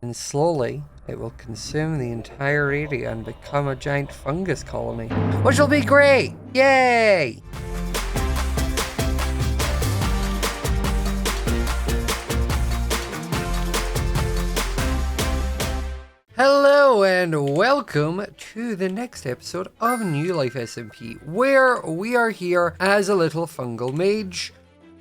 And slowly, it will consume the entire area and become a giant fungus colony. Which will be great! Yay! Hello and welcome to the next episode of New Life SMP, where we are here as a little fungal mage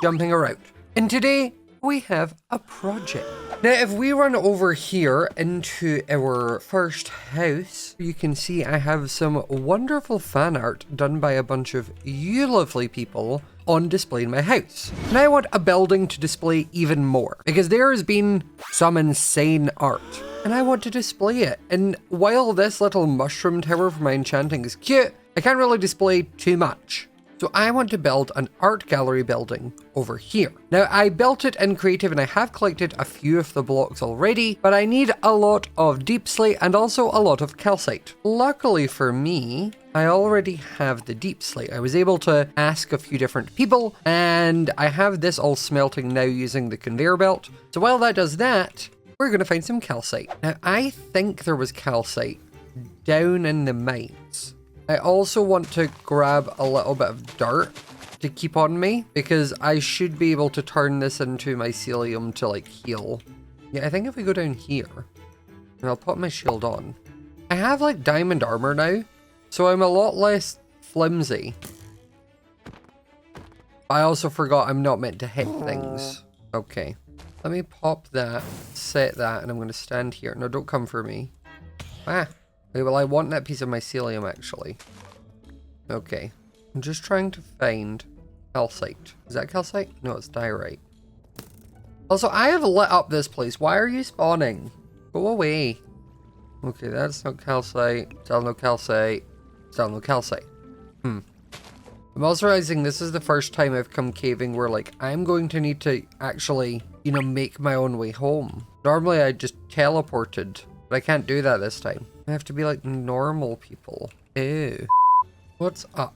jumping around. And today we have a project. Now if we run over here into our first house, you can see I have some wonderful fan art done by a bunch of you lovely people on display in my house. And I want a building to display even more, because there has been some insane art. And I want to display it. And while this little mushroom tower for my enchanting is cute, I can't really display too much. So I want to build an art gallery building over here. Now I built it in creative and I have collected a few of the blocks already, but I need a lot of deep slate and also a lot of calcite. Luckily for me, I already have the deep slate. I was able to ask a few different people and I have this all smelting now using the conveyor belt. So while that does that, we're going to find some calcite. Now, I think there was calcite down in the mines. I also want to grab a little bit of dirt to keep on me, because I should be able to turn this into mycelium to like heal. Yeah, I think if we go down here, and I'll put my shield on. I have like diamond armor now, so I'm a lot less flimsy. I also forgot I'm not meant to hit things. Okay. Let me pop that, set that, and I'm going to stand here. No, don't come for me. Ah. Okay, well, I want that piece of mycelium, actually. Okay. I'm just trying to find calcite. Is that calcite? No, it's diorite. Also, I have lit up this place. Why are you spawning? Go away. Okay, that's no calcite. Still no calcite. Still no calcite. I'm also realizing this is the first time I've come caving where, like, I'm going to need to actually, you know, make my own way home. Normally I just teleported, but I can't do that this time. I have to be like normal people. Ew. What's up?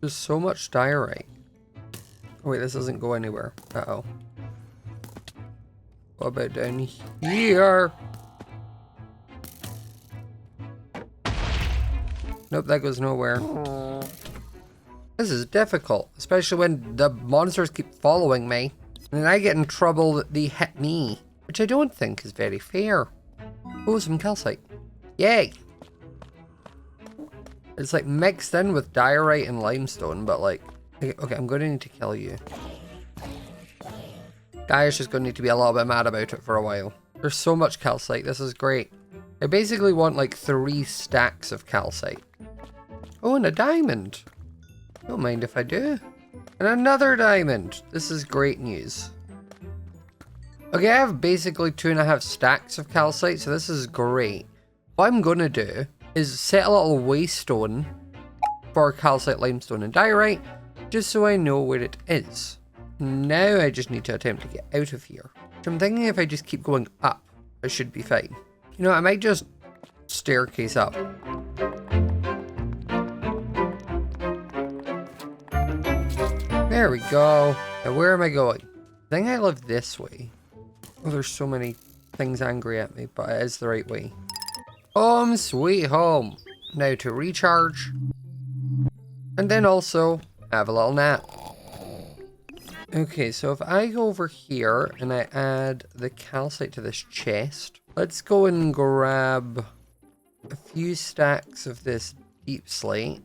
There's so much diorite. Oh, wait, this doesn't go anywhere. Uh-oh. What about down here? Nope, that goes nowhere. This is difficult, especially when the monsters keep following me. And then I get in trouble that they hit me, which I don't think is very fair. Oh, some calcite. Yay! It's like mixed in with diorite and limestone, but like... Okay, I'm going to need to kill you. Guy's just going to need to be a little bit mad about it for a while. There's so much calcite, this is great. I basically want like 3 stacks of calcite. Oh, and a diamond. Don't mind if I do. And another diamond. This is great news. Okay, I have basically 2.5 stacks of calcite, so this is great. What I'm going to do is set a little waystone for calcite, limestone, and diorite, just so I know where it is. Now I just need to attempt to get out of here. So I'm thinking if I just keep going up, I should be fine. You know, I might just staircase up. There we go. Now where am I going? I think I live this way. Oh, there's so many things angry at me, but it is the right way. Home sweet home. Now to recharge. And then also have a little nap. Okay, so if I go over here and I add the calcite to this chest, let's go and grab a few stacks of this deep slate.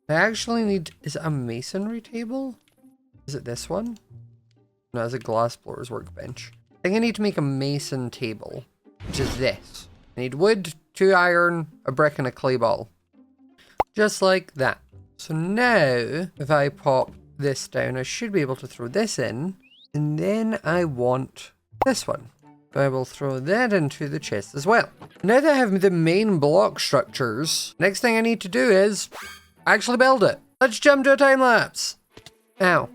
I actually need, is it a masonry table? Is it this one? No, it's a glass blower's workbench. I think I need to make a mason table, which is this. I need wood, 2 iron, a brick, and a clay ball. Just like that. So now, if I pop this down, I should be able to throw this in. And then I want this one. I will throw that into the chest as well. Now that I have the main block structures, next thing I need to do is actually build it. Let's jump to a time lapse. Ow.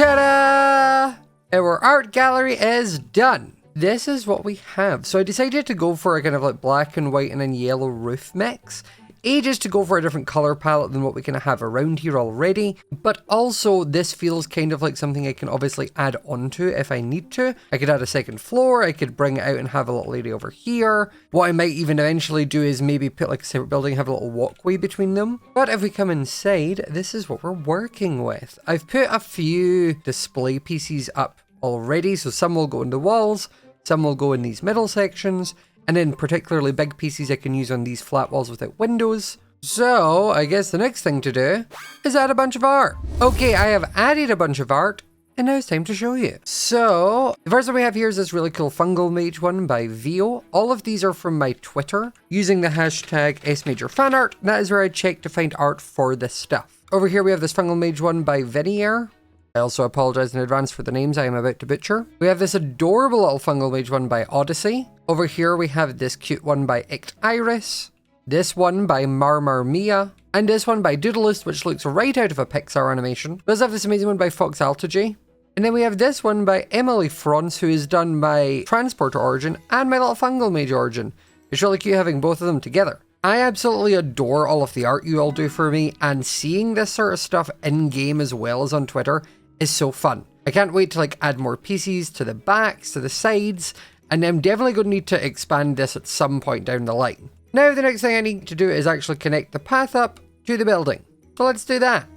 Ta-da! Our art gallery is done. This is what we have. So I decided to go for a kind of like black and white and then yellow roof mix. Just to go for a different color palette than what we kind of have around here already. But also this feels kind of like something I can obviously add onto if I need to. I could add a second floor. I could bring it out and have a little area over here. What I might even eventually do is maybe put like a separate building, have a little walkway between them. But if we come inside, this is what we're working with. I've put a few display pieces up already. So some will go in the walls, some will go in these middle sections. And then particularly big pieces I can use on these flat walls without windows. So I guess the next thing to do is add a bunch of art. Okay, I have added a bunch of art and now it's time to show you. So the first one we have here is this really cool fungal mage one by Vio. All of these are from my Twitter using the hashtag #SMajorFanArt. That is where I check to find art for this stuff. Over here we have this fungal mage one by Vinier. I also apologize in advance for the names I am about to butcher. We have this adorable little fungal mage one by Odyssey. Over here we have this cute one by Ect.8, this one by Marmar Mia, and this one by Doodleist, which looks right out of a Pixar animation. We also have this amazing one by Fox Altogy. And then we have this one by Emily Franz, who has done my Transporter origin and my little fungal mage origin. It's really cute having both of them together. I absolutely adore all of the art you all do for me, and seeing this sort of stuff in-game as well as on Twitter is so fun. I can't wait to like add more pieces to the backs, to the sides, and I'm definitely going to need to expand this at some point down the line. Now the next thing I need to do is actually connect the path up to the building. So let's do that.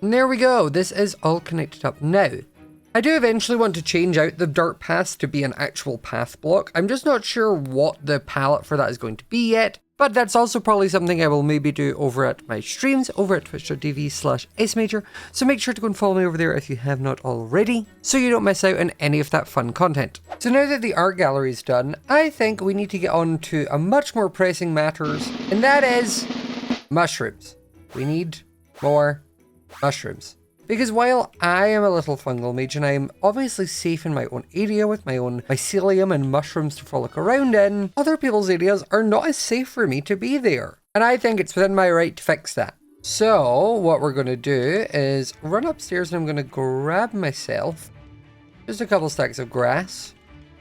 And there we go, this is all connected up now. I do eventually want to change out the dirt paths to be an actual path block. I'm just not sure what the palette for that is going to be yet, but that's also probably something I will maybe do over at my streams, over at twitch.tv/smajor, so make sure to go and follow me over there if you have not already, so you don't miss out on any of that fun content. So now that the art gallery is done, I think we need to get on to a much more pressing matters, and that is mushrooms. We need more mushrooms. Because while I am a little fungal mage and I am obviously safe in my own area with my own mycelium and mushrooms to frolic around in, other people's areas are not as safe for me to be there. And I think it's within my right to fix that. So what we're going to do is run upstairs and I'm going to grab myself just a couple stacks of grass,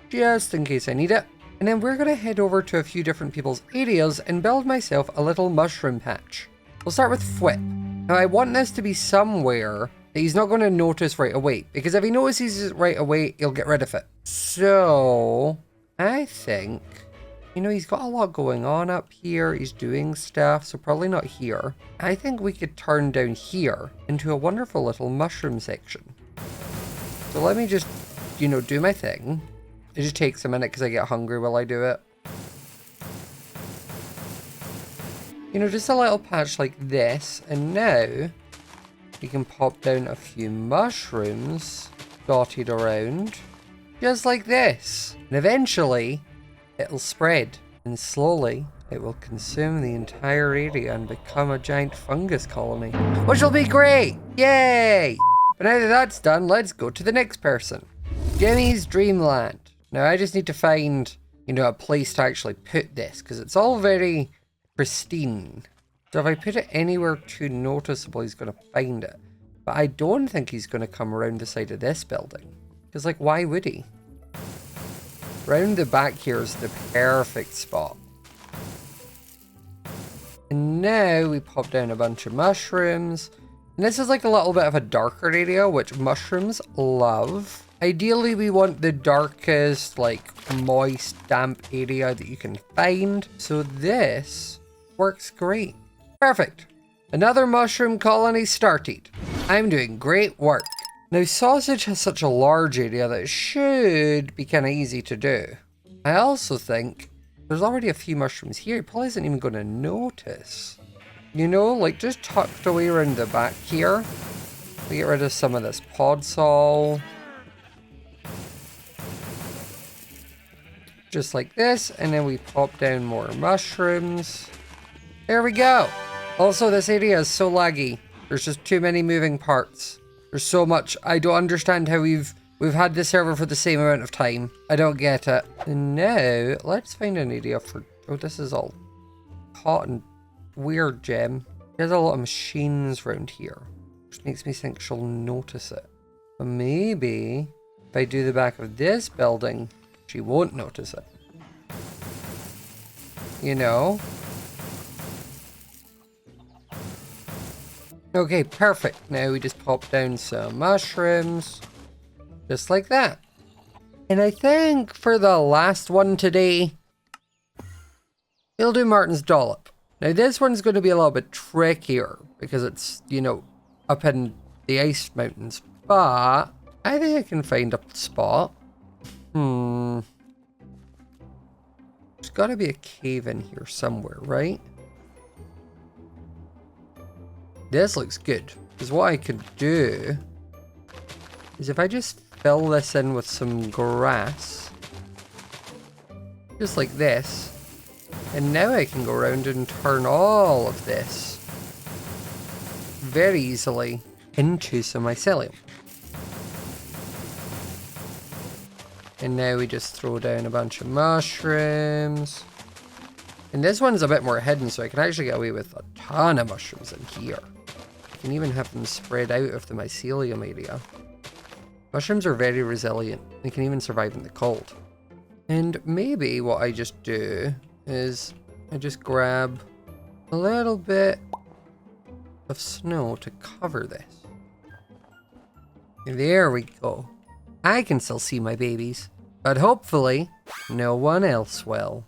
just in case I need it. And then we're going to head over to a few different people's areas and build myself a little mushroom patch. We'll start with Fwip. Now I want this to be somewhere that he's not going to notice right away, because if he notices it right away, he'll get rid of it. So I think, you know, he's got a lot going on up here. He's doing stuff, so probably not here. I think we could turn down here into a wonderful little mushroom section. So let me just, you know, do my thing. It just takes a minute because I get hungry while I do it. You know, just a little patch like this, and now we can pop down a few mushrooms dotted around, just like this. And eventually, it'll spread, and slowly, it will consume the entire area and become a giant fungus colony, which will be great! Yay! But now that that's done, let's go to the next person. Jimmy's Dreamland. Now, I just need to find, you know, a place to actually put this, because it's all very pristine. So if I put it anywhere too noticeable, he's going to find it. But I don't think he's going to come around the side of this building. Because, like, why would he? Round the back here is the perfect spot. And now we pop down a bunch of mushrooms. And this is like a little bit of a darker area, which mushrooms love. Ideally, we want the darkest, like, moist, damp area that you can find. So this works great. Perfect. Another mushroom colony started. I'm doing great work. Now, Sausage has such a large area that it should be kind of easy to do. I also think there's already a few mushrooms here. He probably isn't even going to notice. You know, like just tucked away around the back here. We get rid of some of this podsol. Just like this, and then we pop down more mushrooms. There we go. Also, this area is so laggy. There's just too many moving parts. There's so much. I don't understand how we've had this server for the same amount of time. I don't get it. And now, let's find an area for... Oh, this is all hot and weird, Gem. There's a lot of machines around here, which makes me think she'll notice it. But maybe if I do the back of this building, she won't notice it. You know? Okay, perfect. Now we just pop down some mushrooms. Just like that. And I think for the last one today, we'll do Martin's Dollop. Now this one's going to be a little bit trickier because it's, you know, up in the ice mountains. But I think I can find a spot. There's got to be a cave in here somewhere, right? This looks good. Because what I could do is if I just fill this in with some grass, just like this, and now I can go around and turn all of this very easily into some mycelium. And now we just throw down a bunch of mushrooms. And this one's a bit more hidden, so I can actually get away with a ton of mushrooms in here. I can even have them spread out of the mycelium area. Mushrooms are very resilient. They can even survive in the cold. And maybe what I just do is I just grab a little bit of snow to cover this. There we go. I can still see my babies, but hopefully no one else will.